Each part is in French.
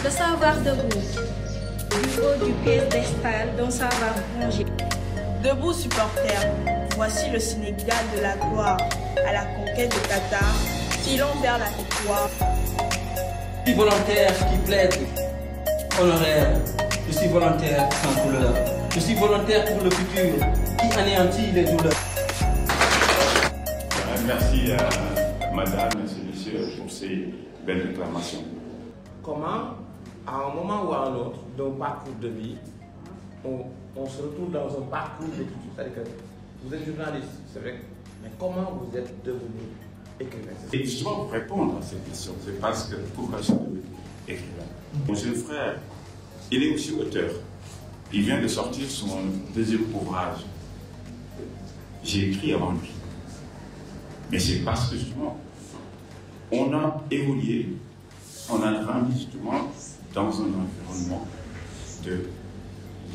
Le savoir debout, du haut du piédestal d'un savoir plongé. Debout supporters, voici le Sénégal de la gloire, à la conquête de Qatar, filant vers la victoire. Je suis volontaire qui plaide, honoraire. Je suis volontaire sans couleur. Je suis volontaire pour le futur qui anéantit les douleurs. Merci à madame, et messieurs pour ces belles réclamations. Comment, à un moment ou à un autre, d'un parcours de vie, on se retrouve dans un parcours d'écriture? C'est-à-dire que vous êtes journaliste, c'est vrai, mais comment vous êtes devenu écrivain? Et justement, pour répondre à cette question, c'est parce que pourquoi je suis devenu écrivain. Mon jeune frère, il est aussi auteur. Il vient de sortir son deuxième ouvrage. J'ai écrit avant lui. Mais c'est parce que justement, on a évolué, on a grandi justement dans un environnement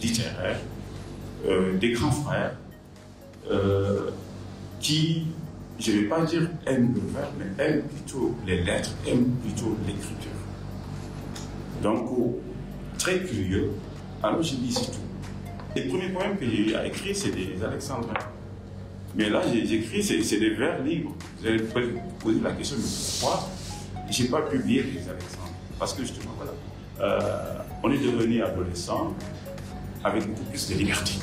littéraire, des grands frères qui, je ne vais pas dire aiment le verbe, mais aiment plutôt les lettres, aiment plutôt l'écriture. Donc, très curieux, alors j'ai dit c'est tout. Les premiers poèmes que j'ai écrits, c'est des alexandrins. Mais là, j'écris, c'est des vers libres. Vous allez poser la question de pourquoi je n'ai pas publié les alexandrins. Parce que justement, voilà, on est devenu adolescent avec beaucoup plus de liberté.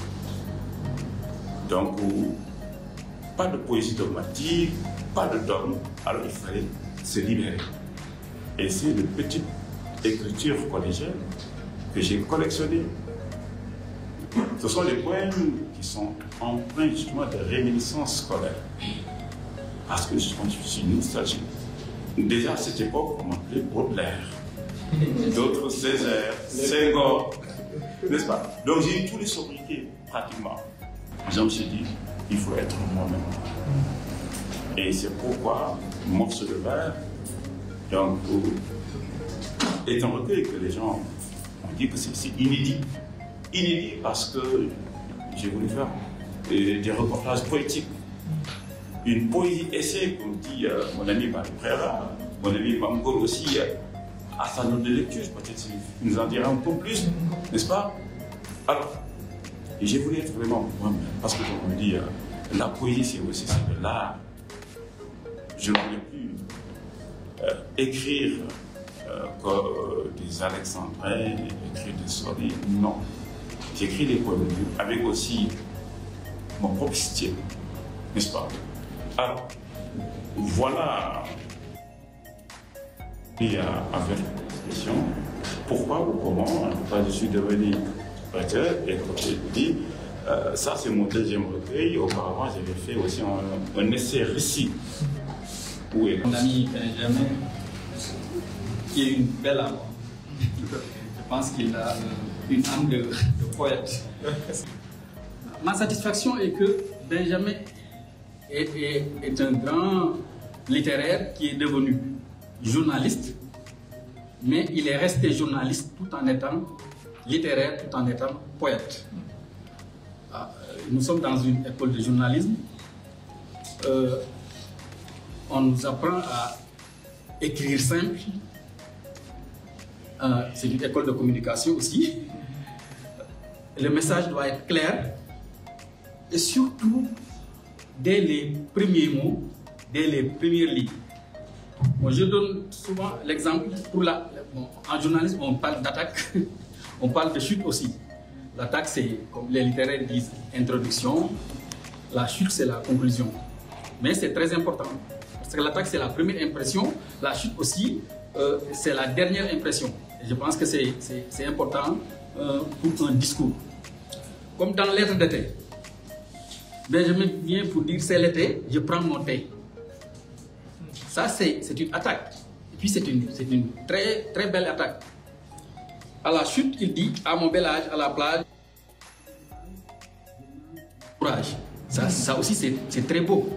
Donc, pas de poésie dogmatique, pas de dogme, alors il fallait se libérer. Et c'est de petites écritures collégiennes que j'ai collectionnées. Ce sont des poèmes qui sont empreints justement de réminiscences scolaires. Parce que justement, je suis nostalgique. Déjà à cette époque, on m'appelait Baudelaire, d'autres Césaire, Senghor, n'est-ce pas? Donc j'ai eu tous les sobriquets pratiquement. Je me suis dit, il faut être moi-même. Et c'est pourquoi Morceau de verre, donc, est un recueil que les gens ont dit que c'est inédit. Inédit parce que j'ai voulu faire des reportages poétiques. Une poésie essai, comme dit mon ami Marie Préra, mon ami Mamgol aussi, à sa note de lecture, peut-être qu'il nous en dira un peu plus, n'est-ce pas? Alors, j'ai voulu être vraiment moi-même, parce que comme on dit, la poésie c'est aussi de l'art. Je ne voulais plus écrire des alexandrins, écrire des soirées, non. J'écris des poèmes avec aussi mon propre style, n'est-ce pas? Alors, voilà. Et à faire une question, pourquoi ou comment, en tout cas, je suis devenu auteur, et comme je vous dis, ça c'est mon deuxième recueil. Auparavant, j'avais fait aussi un essai récit. Mon ami Benjamin, qui est une belle âme. Je pense qu'il a une âme de poète. Ma satisfaction est que Benjamin est un grand littéraire qui est devenu journaliste, mais il est resté journaliste tout en étant littéraire, tout en étant poète. Nous sommes dans une école de journalisme. On nous apprend à écrire simple. C'est une école de communication aussi. Le message doit être clair et surtout dès les premiers mots, dès les premières lignes. Bon, je donne souvent l'exemple en journalisme on parle d'attaque, on parle de chute aussi. L'attaque c'est, comme les littéraires disent, introduction, la chute c'est la conclusion. Mais c'est très important parce que l'attaque c'est la première impression, la chute aussi c'est la dernière impression. Et je pense que c'est important pour un discours. Comme dans l'être d'été. Benjamin vient pour dire c'est l'été, je prends mon thé. Ça c'est une attaque. Et puis c'est une très très belle attaque. À la chute, il dit à mon bel âge, à la plage, courage. Ça aussi c'est très beau.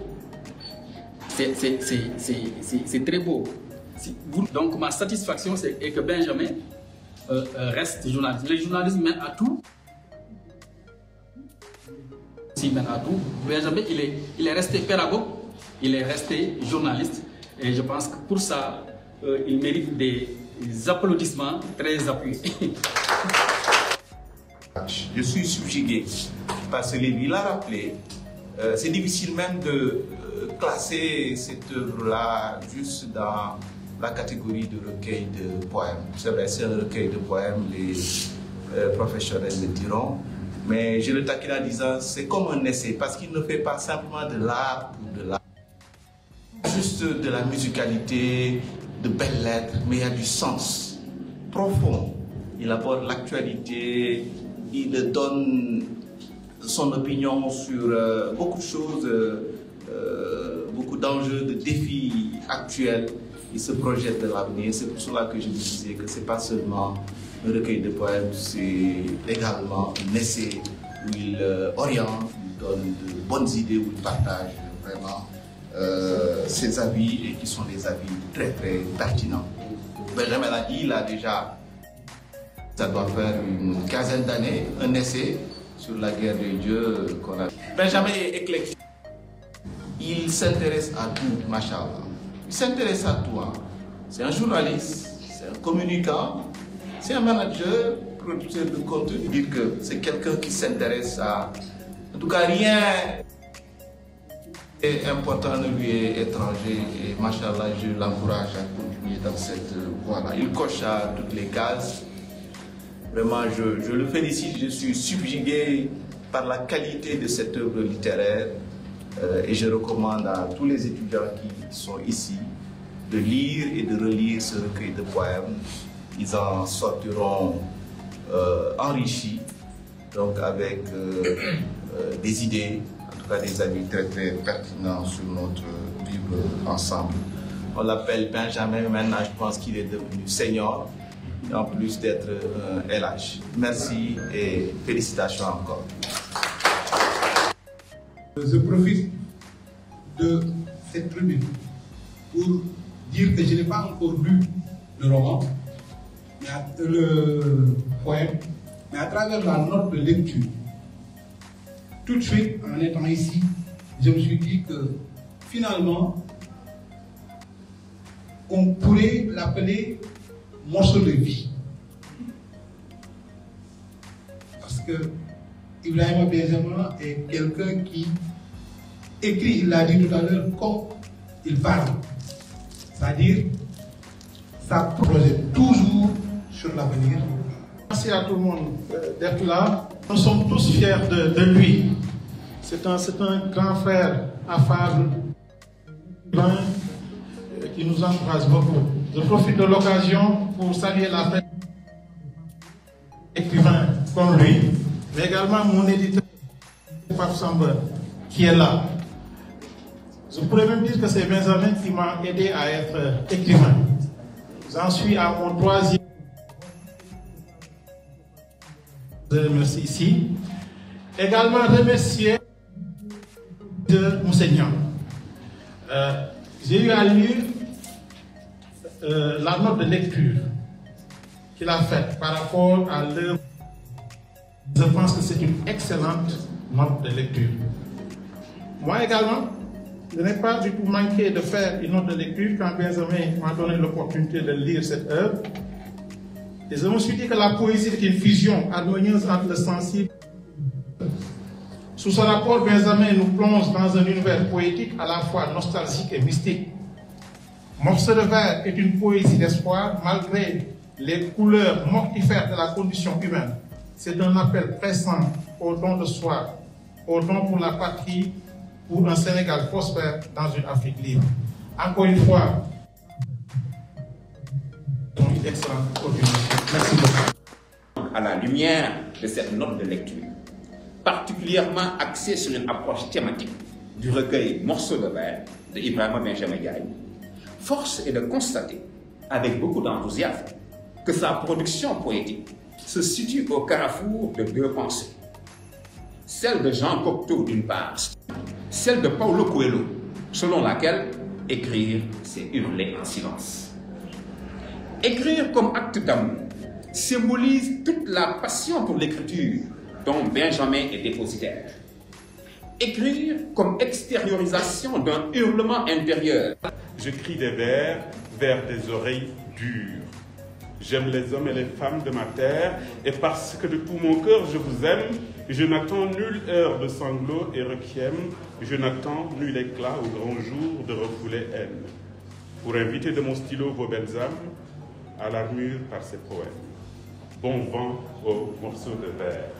C'est très beau. Donc ma satisfaction est que Benjamin reste journaliste. Le journalisme mène à tout. Si mène à tout. Benjamin il est resté pédagogue, il est resté journaliste et je pense que pour ça il mérite des des applaudissements très appuyés. Je suis subjugué par ce livre. Il a rappelé, c'est difficile même de classer cette œuvre-là juste dans la catégorie de recueil de poèmes. C'est vrai, c'est un recueil de poèmes, les professionnels le diront, mais je le taquine en disant c'est comme un essai, parce qu'il ne fait pas simplement de l'art pour de l'art, juste de la musicalité, de belles lettres, mais il y a du sens profond. Il aborde l'actualité, il donne son opinion sur beaucoup de choses, beaucoup d'enjeux, de défis actuels. Il se projette de l'avenir. C'est pour cela que je me disais que ce n'est pas seulement un recueil de poèmes, c'est également un essai où il oriente, il donne de bonnes idées, où il partage vraiment ses avis et qui sont des avis très très pertinents. Benjamin l'a dit, il a déjà, ça doit faire une quinzaine d'années, un essai sur la guerre des dieux qu'on a. Benjamin est éclectique. Il s'intéresse à tout, machallah. Il s'intéresse à tout. Hein. C'est un journaliste, c'est un communicant, c'est un manager, producteur de contenu. Dire que c'est quelqu'un qui s'intéresse à... En tout cas, rien est important ne lui est étranger. Et machallah, je l'encourage à continuer dans cette voie-là. Il coche à toutes les cases. Vraiment, je le félicite. Je suis subjugué par la qualité de cette œuvre littéraire. Et je recommande à tous les étudiants qui sont ici de lire et de relire ce recueil de poèmes. Ils en sortiront enrichis, donc avec des idées, en tout cas des avis très très pertinents sur notre vivre ensemble. On l'appelle Benjamin, maintenant je pense qu'il est devenu senior, en plus d'être un LH. Merci et félicitations encore. Je profite de cette tribune pour dire que je n'ai pas encore lu le roman, le poème, mais à travers la note de lecture, tout de suite, en étant ici, je me suis dit que finalement, on pourrait l'appeler morceau de vie. Parce que Ibrahima Benjamin est quelqu'un qui écrit, il l'a dit tout à l'heure, comme il parle. C'est-à-dire, ça projette toujours sur l'avenir. Merci à tout le monde d'être là. Nous sommes tous fiers de lui. C'est un grand frère affable, qui nous encourage beaucoup. Je profite de l'occasion pour saluer la fête écrivain comme lui, mais également mon éditeur, Pape Samba, qui est là. Je pourrais même dire que c'est Benjamin qui m'a aidé à être écrivain. J'en suis à mon 3e. Je remercie ici. Également remercier de Monseigneur. J'ai eu à lire la note de lecture qu'il a faite par rapport à l'œuvre. Je pense que c'est une excellente note de lecture. Moi également, je n'ai pas du tout manqué de faire une note de lecture quand Benjamin m'a donné l'opportunité de lire cette œuvre. Et je me suis dit que la poésie est une fusion harmonieuse entre le sensible. Sous ce rapport, Benjamin nous plonge dans un univers poétique à la fois nostalgique et mystique. Morceau de verre est une poésie d'espoir malgré les couleurs mortifères de la condition humaine. C'est un appel pressant au don de soi, au don pour la patrie, pour un Sénégal prospère dans une Afrique libre. Encore une fois, une excellente continuation. Merci beaucoup. À la lumière de cette note de lecture, particulièrement axée sur une approche thématique du recueil Morceau de verre de Ibrahima Benjamin Ndiaye, force est de constater, avec beaucoup d'enthousiasme, que sa production poétique se situe au carrefour de deux pensées. Celle de Jean Cocteau d'une part, celle de Paulo Coelho, selon laquelle écrire, c'est hurler en silence. Écrire comme acte d'amour symbolise toute la passion pour l'écriture dont Benjamin est dépositaire. Écrire comme extériorisation d'un hurlement intérieur. Je crie des vers vers des oreilles dures. J'aime les hommes et les femmes de ma terre, et parce que de tout mon cœur je vous aime, je n'attends nulle heure de sanglots et requiem, je n'attends nul éclat au grand jour de refoulée haine. Pour inviter de mon stylo vos belles âmes à l'armure par ces poèmes. Bon vent aux morceaux de verre.